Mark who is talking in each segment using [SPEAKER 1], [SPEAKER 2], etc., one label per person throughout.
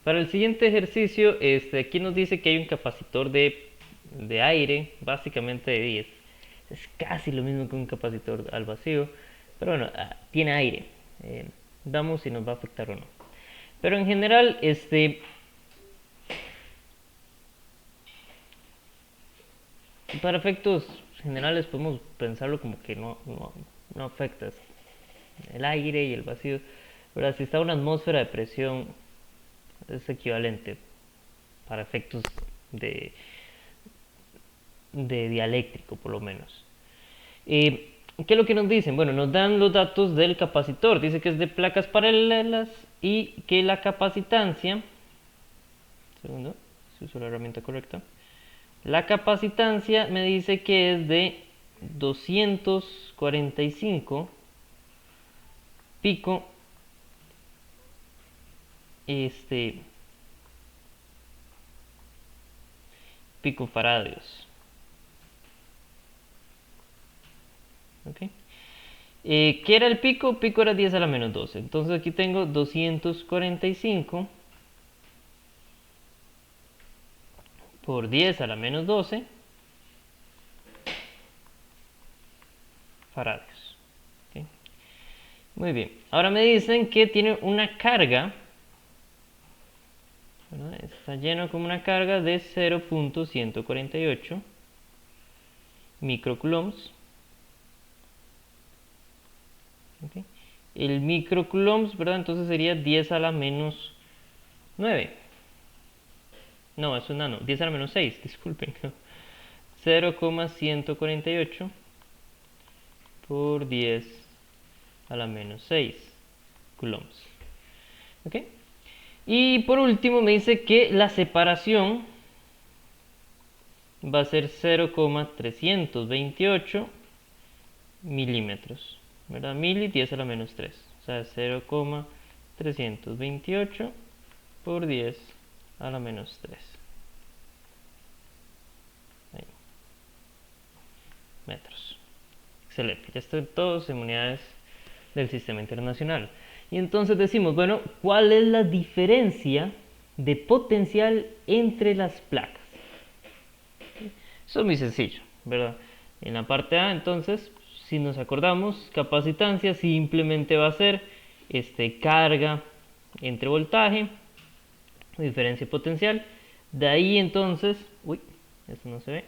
[SPEAKER 1] Para el siguiente ejercicio, aquí nos dice que hay un capacitor de aire, básicamente de 10. Es casi lo mismo que un capacitor al vacío, pero bueno, tiene aire. Vamos si nos va a afectar o no. Pero en general, para efectos generales podemos pensarlo como que no afecta el aire y el vacío. ¿Verdad? Si está a una atmósfera de presión, es equivalente para efectos de, de dialéctrico, por lo menos. ¿Qué es lo que nos dicen? Bueno, nos dan los datos del capacitor. Dice que es de placas paralelas y que la capacitancia. Segundo, si uso la herramienta correcta. La capacitancia me dice que es de 245 pico este picofaradios. ¿Ok? ¿Qué era el pico? Pico era 10 a la menos 12. Entonces aquí tengo 245 por 10 a la menos 12 faradios. ¿Okay? Muy bien. Ahora me dicen que tiene una carga. ¿Verdad? Está lleno con una carga de 0.148 microcoulombs. ¿Okay? El microcoulombs, ¿verdad? Entonces sería 10 a la menos 9. No, es un nano. 10 a la menos 6, disculpen. 0,148 por 10 a la menos 6 coulombs. ¿Ok? Y por último me dice que la separación va a ser 0,328 milímetros. ¿Verdad? Mili 10 a la menos 3. O sea, 0,328 por 10 a la menos 3. Ahí. Metros. Excelente. Ya están todos en unidades del sistema internacional. Y entonces decimos, bueno, ¿cuál es la diferencia de potencial entre las placas? Eso es muy sencillo, ¿verdad? En la parte A, entonces, si nos acordamos, capacitancia simplemente va a ser carga entre voltaje, diferencia potencial. De ahí entonces, uy, esto no se ve.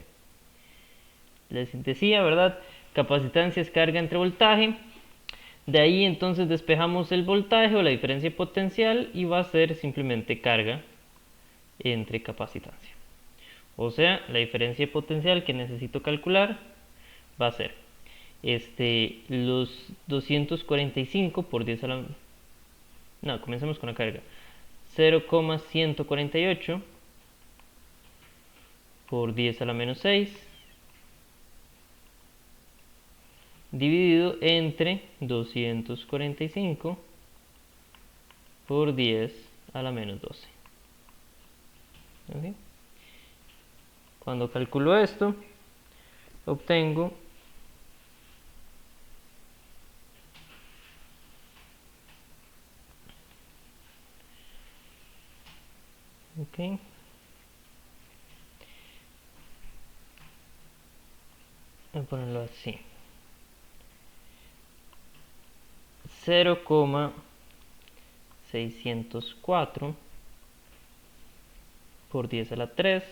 [SPEAKER 1] Les decía, ¿verdad? Capacitancia es carga entre voltaje. De ahí entonces despejamos el voltaje o la diferencia potencial y va a ser simplemente carga entre capacitancia. O sea, la diferencia potencial que necesito calcular va a ser los 245 por 10 a la... No, comencemos con la carga. 0,148 por 10 a la menos 6 dividido entre 245 por 10 a la menos 12. ¿Okay? Cuando calculo esto, obtengo voy a ponerlo así, 0,604 por 10 a la 3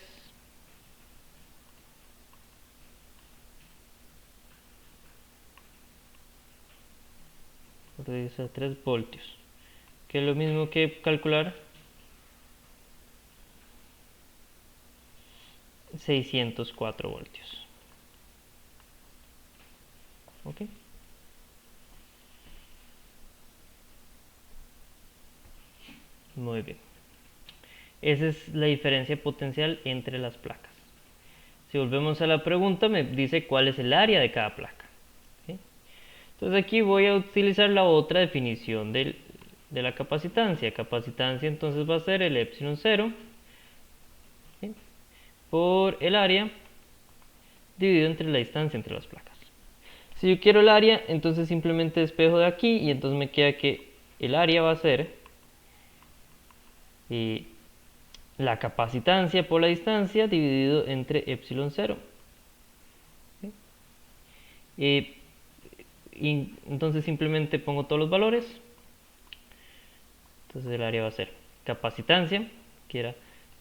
[SPEAKER 1] por 10 a la 3 voltios, que es lo mismo que calcular 604 voltios. ¿Ok? Muy bien. Esa es la diferencia potencial entre las placas. Si volvemos a la pregunta, me dice cuál es el área de cada placa. ¿Sí? Entonces aquí voy a utilizar la otra definición de la capacitancia. Capacitancia entonces va a ser el epsilon 0, ¿sí?, por el área dividido entre la distancia entre las placas. Si yo quiero el área, entonces simplemente despejo de aquí y entonces me queda que el área va a ser eh, la capacitancia por la distancia dividido entre epsilon 0. ¿Sí? Y entonces simplemente pongo todos los valores. Entonces el área va a ser capacitancia, que era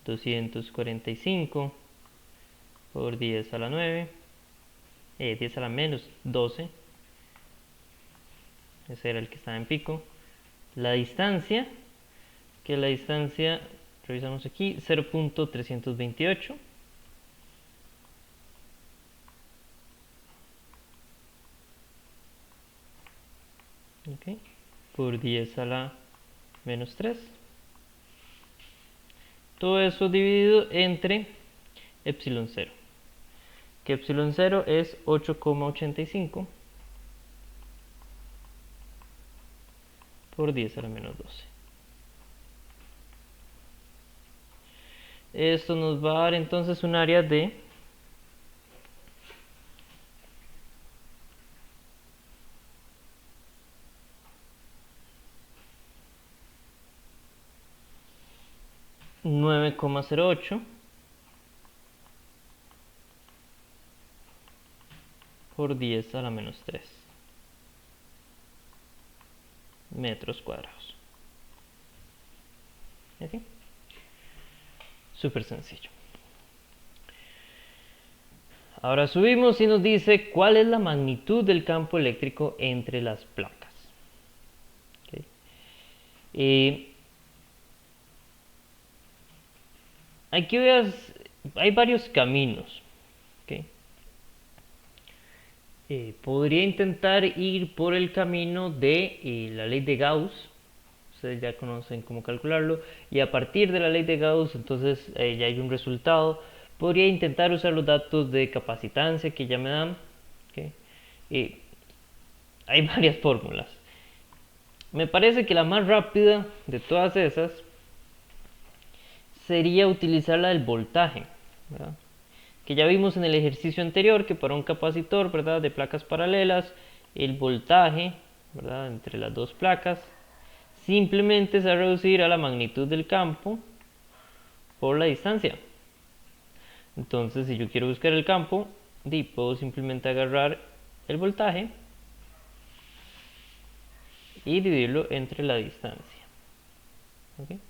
[SPEAKER 1] 245 por 10 a la 9, 10 a la menos 12. Ese era el que estaba en pico. La distancia, que la distancia, revisamos aquí, 0.328. Okay. Por 10 a la menos 3. Todo eso dividido entre epsilon 0. Que epsilon 0 es 8,85 por 10 a la menos 12. Esto nos va a dar entonces un área de 9,08 por 10 a la menos 3 metros cuadrados. ¿Okay? Súper sencillo. Ahora subimos y nos dice cuál es la magnitud del campo eléctrico entre las placas. ¿Okay? Aquí hay varios caminos. ¿Okay? Podría intentar ir por el camino de la ley de Gauss. Ustedes ya conocen cómo calcularlo, y a partir de la ley de Gauss entonces ya hay un resultado. Podría intentar usar los datos de capacitancia que ya me dan. ¿Okay? Hay varias fórmulas. Me parece que la más rápida de todas esas sería utilizar la del voltaje, ¿verdad? Que ya vimos en el ejercicio anterior que para un capacitor, ¿verdad?, de placas paralelas, el voltaje, ¿verdad?, entre las dos placas simplemente se va a reducir a la magnitud del campo por la distancia. Entonces, si yo quiero buscar el campo, puedo simplemente agarrar el voltaje y dividirlo entre la distancia. ¿Okay?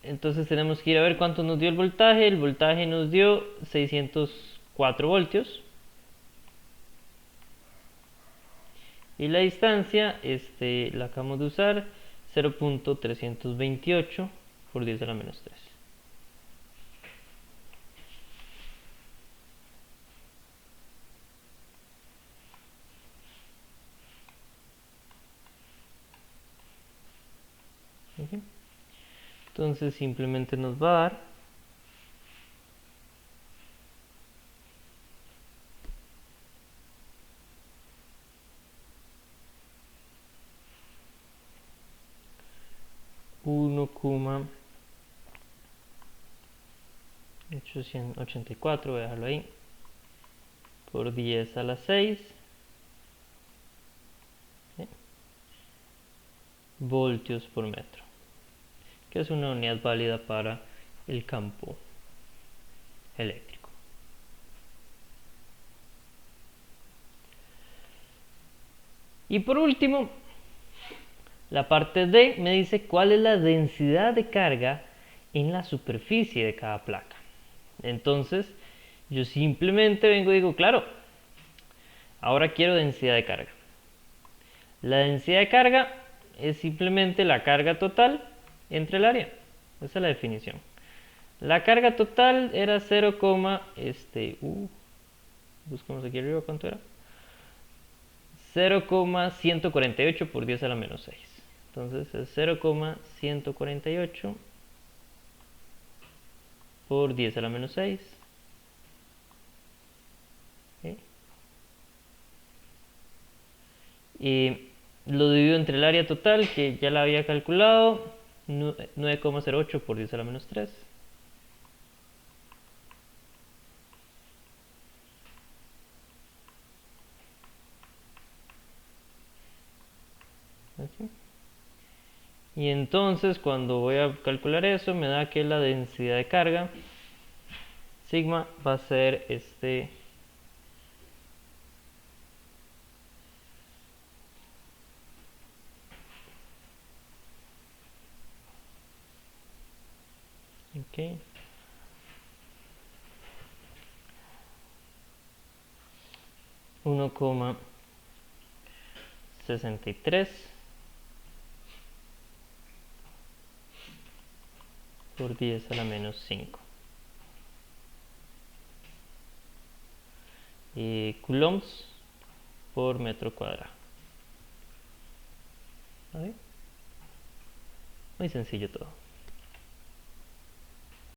[SPEAKER 1] Entonces tenemos que ir a ver cuánto nos dio el voltaje. El voltaje nos dio 604 voltios. Y la distancia, la acabamos de usar, 0.328 por 10 a la menos 3. ¿Okay? Entonces simplemente nos va a dar 1,884, voy a dejarlo ahí, por 10 a la 6 voltios por metro, que es una unidad válida para el campo eléctrico. Y por último, la parte D me dice cuál es la densidad de carga en la superficie de cada placa. Entonces, yo simplemente vengo y digo, claro, ahora quiero densidad de carga. La densidad de carga es simplemente la carga total entre el área. Esa es la definición. La carga total era 0, buscamos aquí arriba cuánto era. 0,148 por 10 a la menos 6. Entonces es 0,148 por 10 a la menos 6. ¿Okay? Y lo divido entre el área total, que ya la había calculado, 9,08 por 10 a la menos 3. ¿Okay? Y entonces cuando voy a calcular eso me da que la densidad de carga sigma va a ser ok, 1,63 por 10 a la menos 5 coulombs por metro cuadrado. ¿Vale? Muy sencillo todo.